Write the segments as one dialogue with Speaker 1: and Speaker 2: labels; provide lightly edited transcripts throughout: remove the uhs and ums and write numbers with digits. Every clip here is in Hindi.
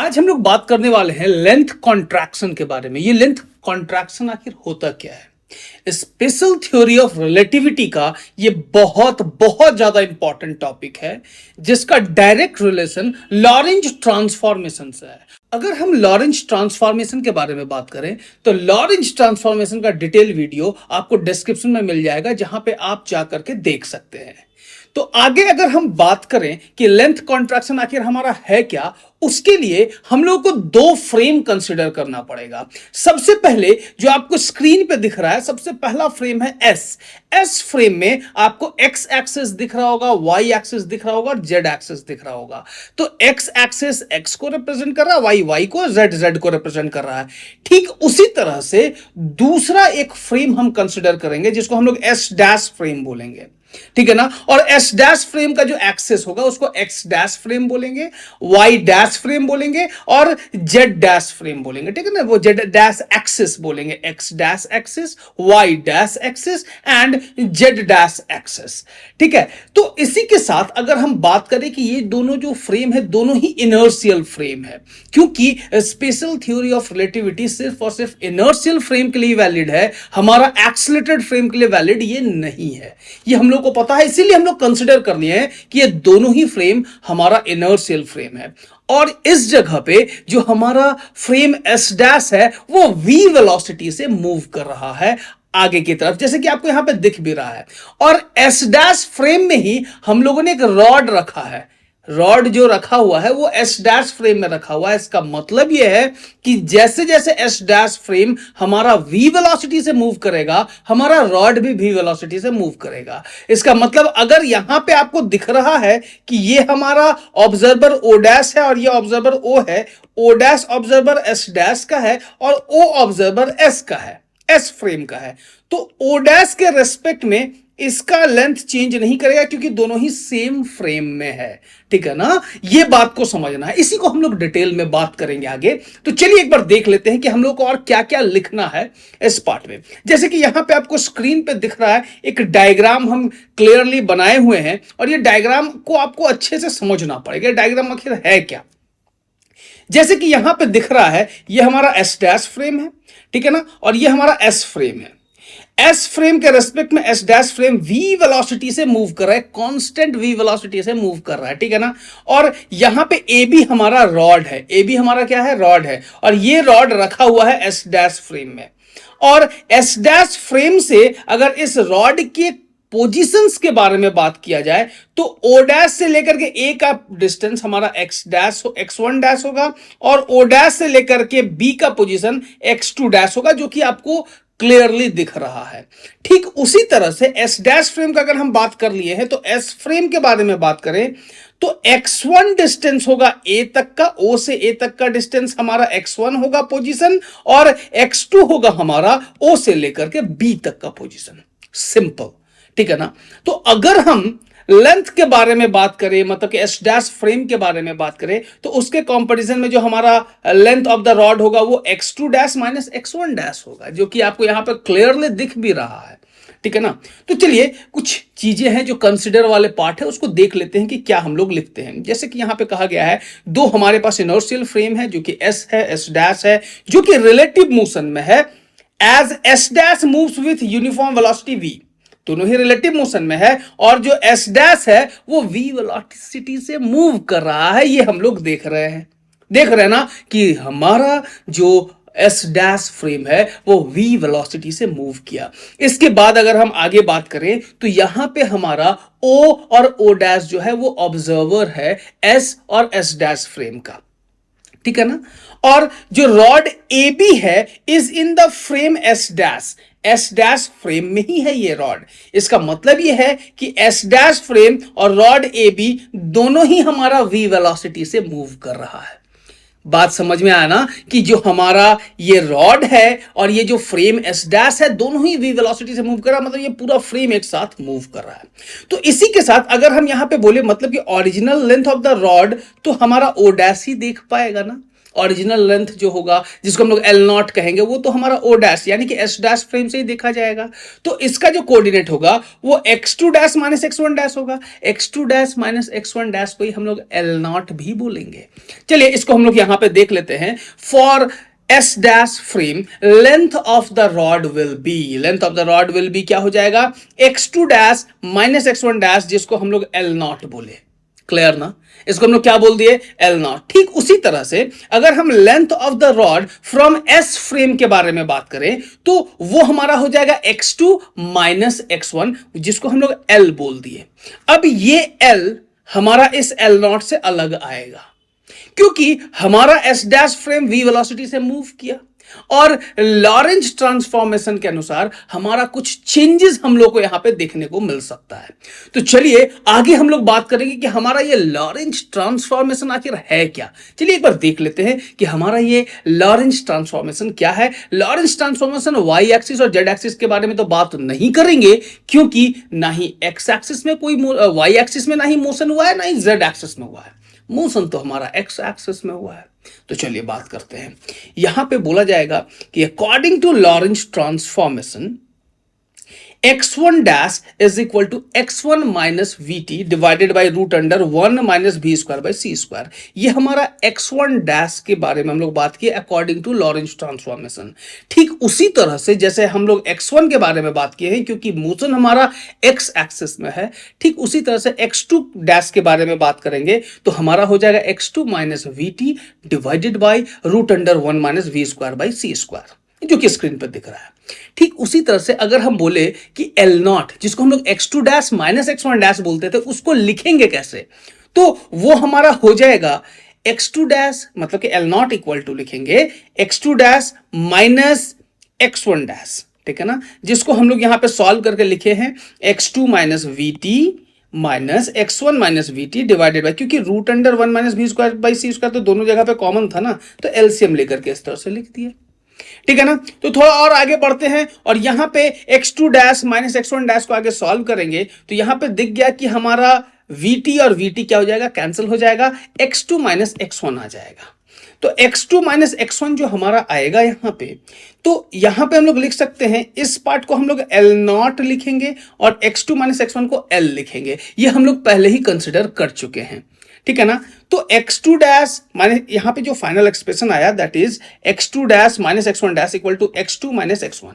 Speaker 1: आज हम लोग बात करने वाले हैं लेंथ कॉन्ट्रैक्शन के बारे में। ये लेंथ कॉन्ट्रैक्शन आखिर होता क्या है? स्पेशल थ्योरी ऑफ रिलेटिविटी का ये बहुत बहुत ज्यादा इंपॉर्टेंट टॉपिक है, जिसका डायरेक्ट रिलेशन लॉरेंज ट्रांसफॉर्मेशन से है। अगर हम लॉरेंज ट्रांसफॉर्मेशन के बारे में बात करें तो लॉरेंज ट्रांसफॉर्मेशन का डिटेल वीडियो आपको डिस्क्रिप्शन में मिल जाएगा, जहां पे आप जाकर के देख सकते हैं। तो आगे अगर हम बात करें कि लेंथ कॉन्ट्रैक्शन आखिर हमारा है क्या, उसके लिए हम लोग को दो फ्रेम कंसीडर करना पड़ेगा। सबसे पहले जो आपको स्क्रीन पे दिख रहा है, सबसे पहला फ्रेम है एस फ्रेम में आपको एक्स एक्सिस दिख रहा होगा, वाई एक्सिस दिख रहा होगा और जेड एक्सिस दिख रहा होगा। तो एक्स एक्सिस एक्स को रिप्रेजेंट कर रहा है, वाई वाई को, जेड जेड को रिप्रेजेंट कर रहा है। ठीक उसी तरह से दूसरा एक फ्रेम हम कंसीडर करेंगे, जिसको हम लोग एस डैश फ्रेम बोलेंगे। ठीक है ना। और एस डैश फ्रेम का जो एक्सेस होगा उसको एक्स डैश फ्रेम बोलेंगे, वाई डैश फ्रेम बोलेंगे और जेड डैश फ्रेम बोलेंगे। ठीक है ना। वो जेड डैश एक्सिस बोलेंगे, X dash axis, Y dash axis and Z dash axis. ठीक है। तो इसी के साथ अगर हम बात करें कि ये दोनों जो फ्रेम है दोनों ही इनर्शियल फ्रेम है, क्योंकि स्पेशल थ्योरी ऑफ रिलेटिविटी सिर्फ और सिर्फ इनर्शियल फ्रेम के लिए वैलिड है, हमारा एक्सीलरेटेड फ्रेम के लिए वैलिड ये नहीं है। ये हम लोग को पता है, इसीलिए हम लोग कंसीडर कर लिए हैं कि ये दोनों ही फ्रेम हमारा इनर्शियल फ्रेम है। और इस जगह पे जो हमारा फ्रेम एस डैश है वो v वेलोसिटी से मूव कर रहा है आगे की तरफ, जैसे कि आपको यहां पे दिख भी रहा है। और एस डैश फ्रेम में ही हम लोगों ने एक रॉड रखा है। रॉड जो रखा हुआ है वो एस डैश फ्रेम में रखा हुआ है। इसका मतलब यह है कि जैसे जैसे एस डैश फ्रेम हमारा v वेलोसिटी से मूव करेगा, हमारा रॉड भी v वेलोसिटी से मूव करेगा। इसका मतलब अगर यहां पे आपको दिख रहा है कि ये हमारा ऑब्जर्वर ओ डैश है और ये ऑब्जर्वर ओ है, O dash observer S dash का है और ओ ऑब्जर्वर एस का है, एस फ्रेम का है, तो ओ डैश के रेस्पेक्ट में इसका लेंथ चेंज नहीं करेगा, क्योंकि दोनों ही सेम फ्रेम में है। ठीक है ना। ये बात को समझना है, इसी को हम लोग डिटेल में बात करेंगे आगे। तो चलिए एक बार देख लेते हैं कि हम लोग को और क्या क्या लिखना है इस पार्ट में। जैसे कि यहां पे आपको स्क्रीन पे दिख रहा है एक डायग्राम हम क्लियरली बनाए हुए हैं, और ये डायग्राम को आपको अच्छे से समझना पड़ेगा। डायग्राम आखिर है क्या? जैसे कि यहां पे दिख रहा है ये हमारा एस डैश फ्रेम है, ठीक है ना, और ये हमारा एस फ्रेम है। एस फ्रेम के रेस्पेक्ट में S dash frame v velocity से मूव कर रहा है, कांस्टेंट v वेलोसिटी से मूव कर रहा है। ठीक है ना। और यहां पे ए बी हमारा रॉड है, ए बी हमारा क्या है? रॉड है, और ये रॉड रखा हुआ है एस डैश फ्रेम में। और एस डैश फ्रेम से अगर इस रॉड के पोजीशंस के बारे में बात किया जाए तो ओ डैश से लेकर के ए का डिस्टेंस हमारा x dash x one dash होगा, और ओ डैश से लेकर के बी का पोजीशन एक्स टू डैश होगा, जो कि आपको क्लियरली दिख रहा है। ठीक उसी तरह से एस डैश फ्रेम का अगर हम बात कर लिए हैं तो एस फ्रेम के बारे में बात करें तो x1 डिस्टेंस होगा a तक का, o से a तक का डिस्टेंस हमारा x1 होगा पोजीशन, और x2 होगा हमारा o से लेकर के b तक का पोजीशन। सिंपल। ठीक है ना। तो अगर हम लेंथ के बारे में बात करें, मतलब कि एस डैश फ्रेम के बारे में बात करें, तो उसके कंपैरिजन में जो हमारा लेंथ ऑफ द रॉड होगा वो x2 dash minus x1 dash होगा, जो कि आपको यहां पर क्लियरली दिख भी रहा है। ठीक है ना। तो चलिए कुछ चीजें हैं जो कंसिडर वाले पार्ट है, उसको देख लेते हैं कि क्या हम लोग लिखते हैं। जैसे कि यहां पे कहा गया है दो हमारे पास इनर्शियल फ्रेम है, जो कि एस है, एस डैश है, जो कि रिलेटिव मोशन में है। As S dash moves with uniform velocity v, दोनों ही रिलेटिव मोशन में है, और जो एस डैश है वो v वेलोसिटी से मूव कर रहा है। ये हम लोग देख रहे हैं ना कि हमारा जो एस डैश फ्रेम है वो v वेलोसिटी से मूव किया। इसके बाद अगर हम आगे बात करें तो यहां पे हमारा o और o डैश जो है वो ऑब्जर्वर है s और s डैश फ्रेम का। ठीक है ना। और जो रॉड ए बी है is in the frame S dash, S dash frame में ही है ये रॉड। इसका मतलब ये है कि एस डैश फ्रेम और रॉड ए बी दोनों ही हमारा v वेलोसिटी से मूव कर रहा है। बात समझ में आया ना कि जो हमारा ये रॉड है और ये जो फ्रेम एस डैश है दोनों ही v वेलोसिटी से मूव कर रहा है, मतलब ये पूरा फ्रेम एक साथ मूव कर रहा है। तो इसी के साथ अगर हम यहां पे बोले मतलब कि original length of the rod, तो हमारा o डैश ही देख पाएगा ना, ओरिजिनल लेंथ जो होगा जिसको हम लोग एल नॉट कहेंगे वो तो हमारा ओ डैश यानी कि एस डैश फ्रेम से ही देखा जाएगा। तो इसका जो कोऑर्डिनेट होगा वो x2 dash minus x1 dash होगा। x2 dash minus x1 dash को ही हम लोग एल नॉट भी बोलेंगे। चलिए इसको हम लोग यहां पे देख लेते हैं। For S dash frame length of the rod will be, length of the rod will be क्या हो जाएगा, x2 dash minus x1 dash जिसको हम लोग एल नॉट बोले। क्लियर ना, इसको हम लोग क्या बोल दिए, एल नॉट। ठीक उसी तरह से अगर हम length of the rod from S frame के बारे में बात करें तो वो हमारा हो जाएगा x2 माइनस x1 जिसको हम लोग एल बोल दिए। अब ये एल हमारा इस एल नॉट से अलग आएगा क्योंकि हमारा S dash frame V velocity से मूव किया और लॉरेंज ट्रांसफॉर्मेशन के अनुसार हमारा कुछ चेंजेस हम लोग को यहां पे देखने को मिल सकता है। तो चलिए आगे हम लोग बात करेंगे कि हमारा ये लॉरेंज ट्रांसफॉर्मेशन आखिर है क्या। चलिए एक बार देख लेते हैं कि हमारा ये लॉरेंज ट्रांसफॉर्मेशन क्या है। लॉरेंज ट्रांसफॉर्मेशन वाई एक्सिस और जेड एक्सिस के बारे में तो बात नहीं करेंगे क्योंकि ना ही एक्स एक्सिस में कोई वाई एक्सिस में ना ही मोशन हुआ है ना ही जेड एक्सिस में हुआ है। मोशन तो हमारा एक्स एक्सिस में हुआ है। तो चलिए बात करते हैं। यहां पे बोला जाएगा कि according to Lorentz transformation x1 dash is equal to x1 minus VT divided by root under 1 minus B square by C square. ये हमारा x1 डैश के बारे में हम लोग बात किए अकॉर्डिंग टू लॉरेंज ट्रांसफॉर्मेशन। ठीक उसी तरह से जैसे हम लोग x1 के बारे में बात किए हैं क्योंकि मोशन हमारा x एक्सिस में है, ठीक उसी तरह से x2 डैश के बारे में बात करेंगे तो हमारा हो जाएगा x2 minus VT divided by root under 1 minus V square by C square जो कि स्क्रीन पर दिख रहा है। ठीक उसी तरह से अगर हम बोले कि एल नॉट जिसको हम लोग x2 dash minus x1 dash बोलते थे उसको लिखेंगे कैसे, तो वो हमारा हो जाएगा x2 डैश मतलब कि एल नॉट इक्वल टू लिखेंगे x2 dash minus x1 dash, ठीक है ना, जिसको हम लोग यहां पे सॉल्व करके लिखे हैं x2 minus VT minus x1 minus VT divided by, क्योंकि root under 1 minus B square by C square तो दोनों जगह पे कॉमन था ना, तो एलसीएम लेकर के इस तरह से लिख दिया। ठीक है ना। तो थोड़ा और आगे बढ़ते हैं और यहां पे x2 dash minus x1 dash को आगे सॉल्व करेंगे तो यहां पे दिख गया कि हमारा vt और vt क्या हो जाएगा, कैंसिल हो जाएगा, x2 माइनस x1 आ जाएगा। तो x2 माइनस x1 जो हमारा आएगा यहां पे, तो यहां पे हम लोग लिख सकते हैं इस पार्ट को हम लोग L नॉट लिखेंगे और x2 माइनस x1 को L लिखेंगे। ये हम लोग पहले ही कंसिडर कर चुके हैं, ठीक है ना। तो x2 डैश माइनस यहां पे जो फाइनल एक्सप्रेशन आया that is x2 dash minus x1 dash equal to x2 minus x1।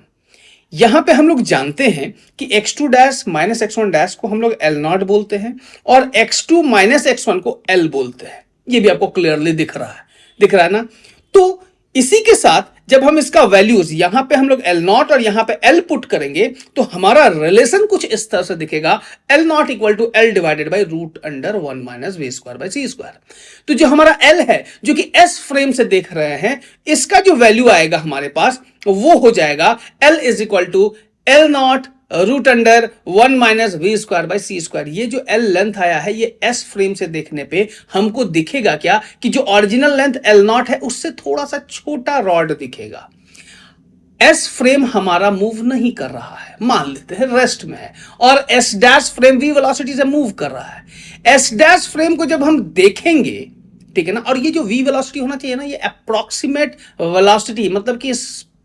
Speaker 1: यहां पे हम लोग जानते हैं कि x2 dash minus x1 dash को हम लोग L नॉट बोलते हैं और x2 माइनस x1 को L बोलते हैं। ये भी आपको क्लियरली दिख रहा है ना। तो इसी के साथ जब हम इसका वैल्यूज यहां पे हम लोग L नॉट और यहां पे L पुट करेंगे तो हमारा रिलेशन कुछ इस तरह से दिखेगा, L not equal to L divided by root under 1 minus V square by C square. तो जो हमारा L है जो कि S फ्रेम से देख रहे हैं, इसका जो वैल्यू आएगा हमारे पास वो हो जाएगा L is equal to L not root under 1 minus V square by C square. ये जो L लेंथ आया है ये S फ्रेम से देखने पे हमको दिखेगा क्या कि जो ओरिजिनल लेंथ L नॉट है उससे थोड़ा सा छोटा रॉड दिखेगा। S फ्रेम हमारा मूव नहीं कर रहा है, मान लेते हैं रेस्ट में है, और S dash frame v velocity से मूव कर रहा है। S डैश फ्रेम को जब हम देखेंगे, ठीक है ना, और ये जो v वेलोसिटी होना चाहिए ना, ये अप्रोक्सीमेट वेलोसिटी मतलब कि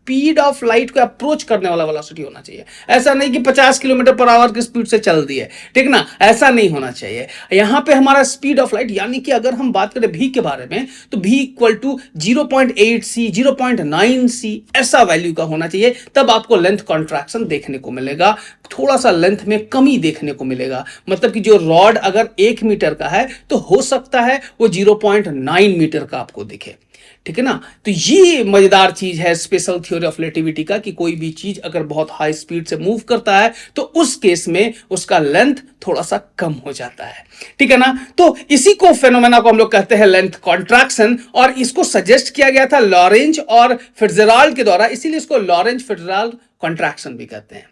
Speaker 1: स्पीड ऑफ लाइट को अप्रोच करने वाला वेलोसिटी होना चाहिए। ऐसा नहीं कि 50 किलोमीटर पर आवर की स्पीड से चल दी है, ठीक ना, ऐसा नहीं होना चाहिए। यहां पे हमारा स्पीड ऑफ लाइट यानी कि अगर हम बात करें v के बारे में तो v equal to 0.8 c 0.9 c ऐसा वैल्यू का होना चाहिए, तब आपको लेंथ कॉन्ट्रैक्शन देखने को मिलेगा, थोड़ा सा लेंथ में कमी देखने को मिलेगा। मतलब कि जो रॉड अगर 1 मीटर का है तो हो सकता है वो 0.9 मीटर का आपको दिखे, ठीक है ना। तो ये मजेदार चीज है स्पेशल थ्योरी ऑफ रिलेटिविटी का कि कोई भी चीज अगर बहुत हाई स्पीड से मूव करता है तो उस केस में उसका लेंथ थोड़ा सा कम हो जाता है, ठीक है ना। तो इसी को फेनोमेना को हम लोग कहते हैं लेंथ कॉन्ट्रैक्शन, और इसको सजेस्ट किया गया था लॉरेंज और फिट्जजेराल्ड के द्वारा, इसीलिए इसको लॉरेंज फिट्जजेराल्ड कॉन्ट्रैक्शन भी कहते हैं।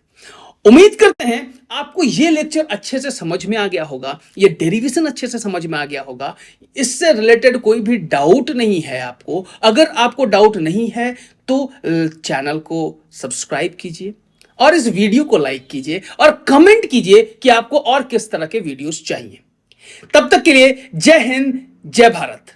Speaker 1: उम्मीद करते हैं आपको ये लेक्चर अच्छे से समझ में आ गया होगा, ये डेरिवेशन अच्छे से समझ में आ गया होगा, इससे रिलेटेड कोई भी डाउट नहीं है आपको। अगर आपको डाउट नहीं है तो चैनल को सब्सक्राइब कीजिए और इस वीडियो को लाइक कीजिए और कमेंट कीजिए कि आपको और किस तरह के वीडियोस चाहिए। तब तक के लिए जय हिंद, जय भारत।